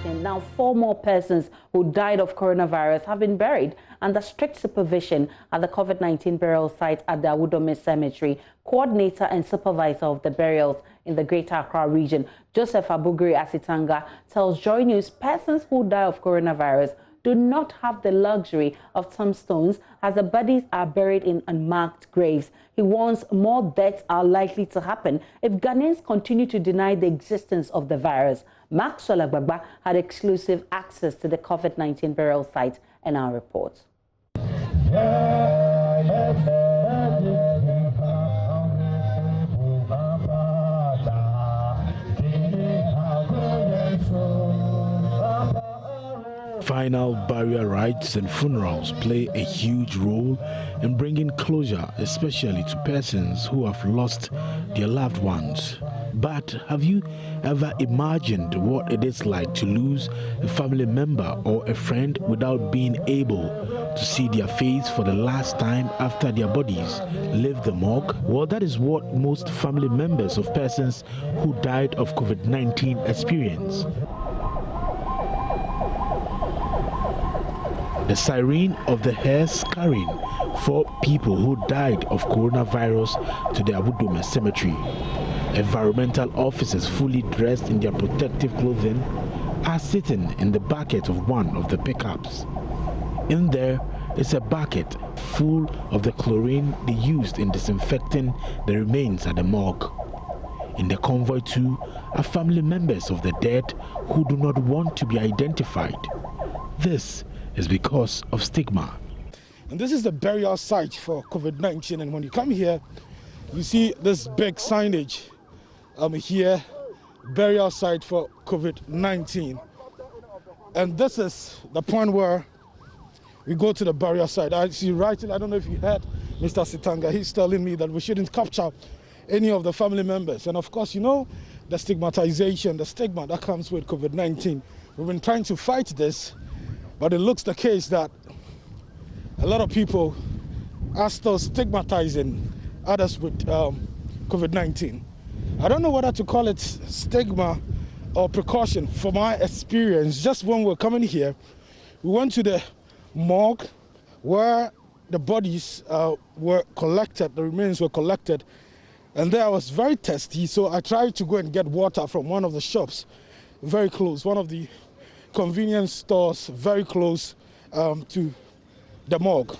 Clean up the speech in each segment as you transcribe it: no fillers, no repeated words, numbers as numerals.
COVID-19. Now, 4 more persons who died of coronavirus have been buried under strict supervision at the COVID-19 burial site at the Awudome Cemetery. Coordinator and supervisor of the burials in the Greater Accra region, Joseph Abugiri Asitanga, tells Joynews persons who die of coronavirus do not have the luxury of tombstones as the bodies are buried in unmarked graves. He warns more deaths are likely to happen if Ghanaians continue to deny the existence of the virus. Maxwell Agbagba had exclusive access to the COVID-19 burial site and our report. Final burial rites and funerals play a huge role in bringing closure, especially to persons who have lost their loved ones. But have you ever imagined what it is like to lose a family member or a friend without being able to see their face for the last time after their bodies leave the morgue? Well, that is what most family members of persons who died of COVID-19 experience. The siren of the hearse carrying 4 people who died of coronavirus to the Awudome Cemetery. Environmental officers fully dressed in their protective clothing are sitting in the bucket of one of the pickups. In there is a bucket full of the chlorine they used in disinfecting the remains at the morgue. In the convoy too are family members of the dead who do not want to be identified. This is because of stigma. And this is the burial site for COVID-19, and when you come here, you see this big signage here, burial site for COVID-19. And this is the point where we go to the burial site. I see writing, I don't know if you heard Mr. Sitanga, he's telling me that we shouldn't capture any of the family members. And of course, you know, the stigmatization, the stigma that comes with COVID-19. We've been trying to fight this, but it looks the case that a lot of people are still stigmatizing others with COVID-19. I don't know whether to call it stigma or precaution. From my experience, just when we're coming here, we went to the morgue where the bodies were collected, the remains were collected, and there I was very thirsty, so I tried to go and get water from one of the shops very close, one of the convenience stores very close to the morgue.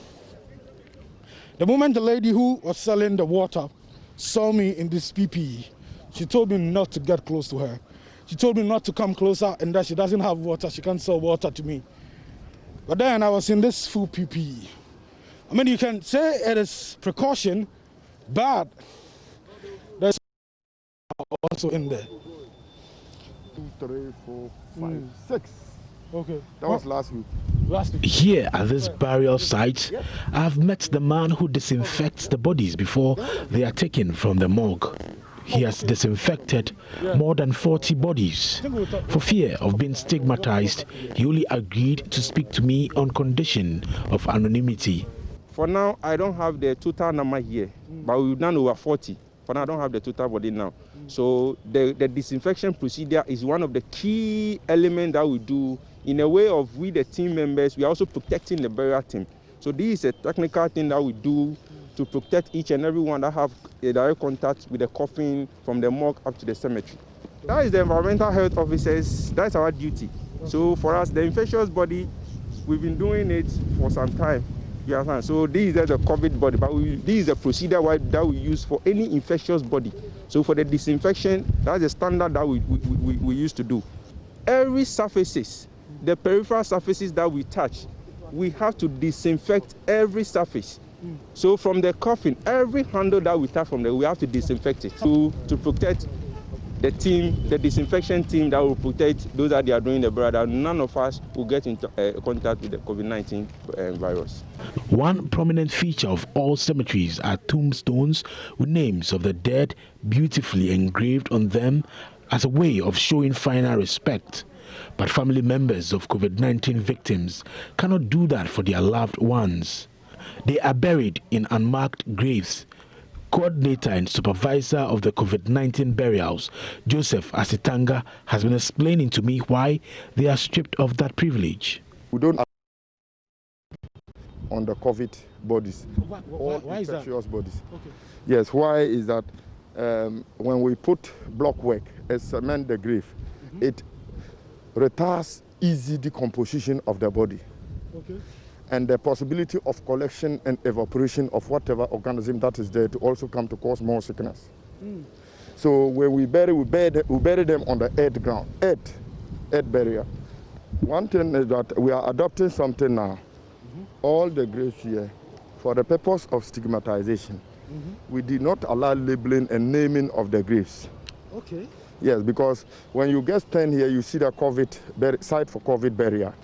The moment the lady who was selling the water saw me in this PPE, she told me not to get close to her. She told me not to come closer and that she doesn't have water, she can't sell water to me. But then I was in this full PPE. I mean, you can say it is precaution, but there's also in there. 2, 3, 4, 5, 6. Okay. That was last week. Here at this burial site, I have met the man who disinfects the bodies before they are taken from the morgue. He has disinfected more than 40 bodies. For fear of being stigmatized, he only agreed to speak to me on condition of anonymity. For now, I don't have the total number here, but we've done over 40. For now, I don't have the total body now. So the disinfection procedure is one of the key elements that we do in a way of we, the team members, we are also protecting the burial team. So this is a technical thing that we do to protect each and every one that have a direct contact with the coffin from the morgue up to the cemetery. That is the environmental health officers, that's our duty. So for us, the infectious body, we've been doing it for some time. So this is the COVID body, but this is a procedure that we use for any infectious body. So for the disinfection, that's the standard that we used to do. Every surfaces, the peripheral surfaces that we touch, we have to disinfect every surface. So from the coffin, every handle that we touch from there, we have to disinfect it to protect the team, the disinfection team that will protect those that they are doing the burial. None of us will get into contact with the COVID-19 virus. One prominent feature of all cemeteries are tombstones with names of the dead beautifully engraved on them as a way of showing final respect. But family members of COVID-19 victims cannot do that for their loved ones. They are buried in unmarked graves Coordinator and supervisor of the COVID-19 burials, Joseph Asitanga, has been explaining to me why they are stripped of that privilege. We don't on the COVID bodies, why is that? infectious bodies. Okay. Yes, why is that when we put block work and cement the grave, it retards easy decomposition of the body. Okay. And the possibility of collection and evaporation of whatever organism that is there to also come to cause more sickness. So when we bury them on the earth ground, earth burial. One thing is that we are adopting something now. All the graves here, for the purpose of stigmatization, we did not allow labeling and naming of the graves. Okay. Yes, because when you get stand here, you see the COVID site for COVID burial.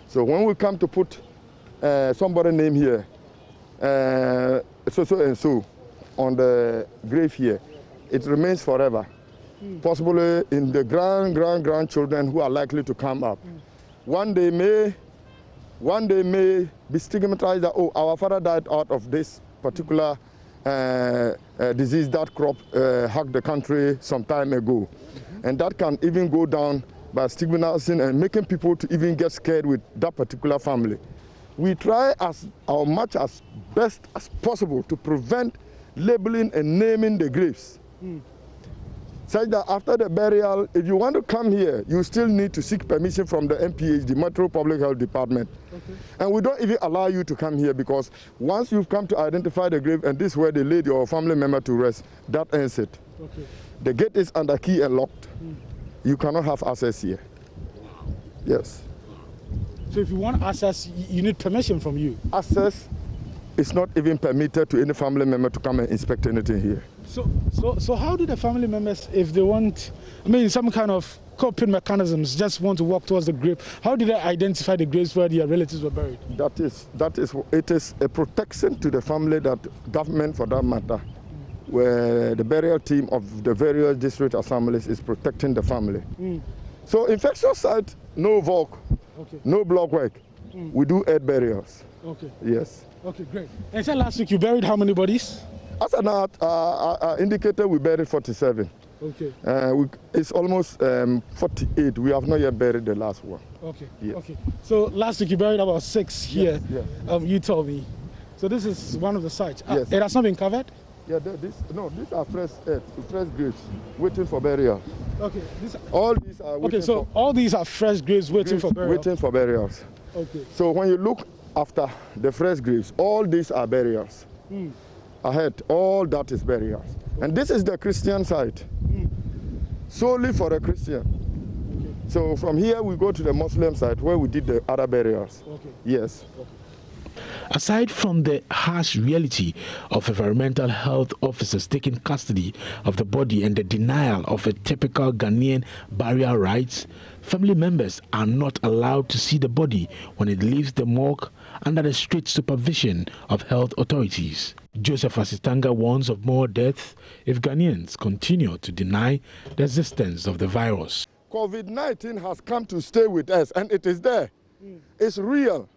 So when we come to put somebody name here, so and so, on the grave here, it remains forever. Possibly in the grandchildren who are likely to come up. One day may be stigmatized that, oh, our father died out of this particular disease that hacked the country some time ago. And that can even go down by stigmatizing and making people to even get scared with that particular family. We try as much as best as possible to prevent labeling and naming the graves. Such that after the burial, if you want to come here, you still need to seek permission from the MPH, the Metro Public Health Department. Okay. And we don't even allow you to come here because once you've come to identify the grave and this is where they laid your family member to rest, that ends it. Okay. The gate is under key and locked. You cannot have access here. Wow. Yes. So if you want access, you need permission from you? Access is not even permitted to any family member to come and inspect anything here. So how do the family members, if they want, I mean, some kind of coping mechanisms, just want to walk towards the grave, how do they identify the graves where their relatives were buried? It is a protection to the family that government, for that matter, where the burial team of the various district assemblies is protecting the family. So infectious site, no VOC, no block work. We do earth burials. Okay. Yes. Okay, great. And so last week you buried how many bodies? As an indicator, we buried 47. Okay. It's almost 48. We have not yet buried the last one. Okay. Yes. Okay. So last week you buried about 6 here. Yes. You told me. So this is one of the sites. Yes. It has not been covered? Yeah. These are fresh graves waiting for burial. Okay. All these are. Okay. So all these are fresh graves waiting for burial. Waiting for burials. Okay. So when you look after the fresh graves, all these are burials. Ahead, all that is burials. And this is the Christian site, solely for the Christian. Okay. So from here we go to the Muslim site where we did the other burials. Okay. Yes. Okay. Aside from the harsh reality of environmental health officers taking custody of the body and the denial of a typical Ghanaian burial rites, family members are not allowed to see the body when it leaves the morgue under the strict supervision of health authorities. Joseph Asitanga warns of more deaths if Ghanaians continue to deny the existence of the virus. COVID-19 has come to stay with us and it is there. It's real.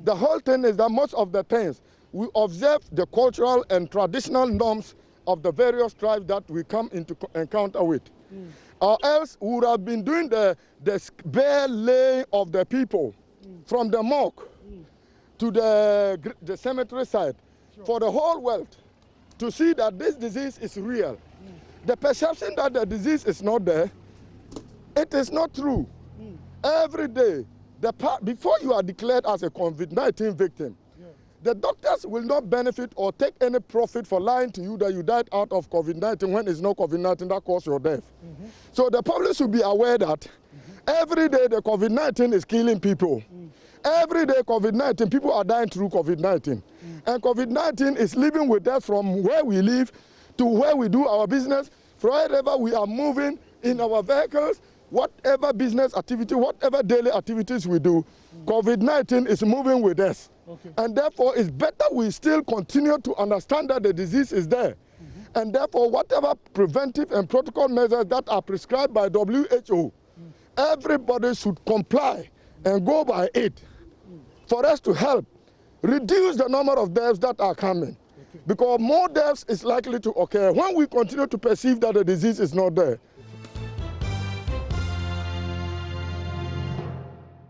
The whole thing is that most of the times we observe the cultural and traditional norms of the various tribes that we come into encounter with. Or else we would have been doing the bare laying of the people from the morgue to the cemetery site for the whole world to see that this disease is real. The perception that the disease is not there, it is not true. Every day, before you are declared as a COVID-19 victim, the doctors will not benefit or take any profit for lying to you that you died out of COVID-19 when it's not COVID-19 that caused your death. So the public should be aware that every day the COVID-19 is killing people. Every day COVID-19, people are dying through COVID-19. And COVID-19 is living with us from where we live to where we do our business, wherever we are moving in our vehicles, whatever business activity, whatever daily activities we do, COVID-19 is moving with us. Okay. And therefore, it's better we still continue to understand that the disease is there. And therefore, whatever preventive and protocol measures that are prescribed by WHO, everybody should comply and go by it for us to help reduce the number of deaths that are coming. because more deaths is likely to occur when we continue to perceive that the disease is not there.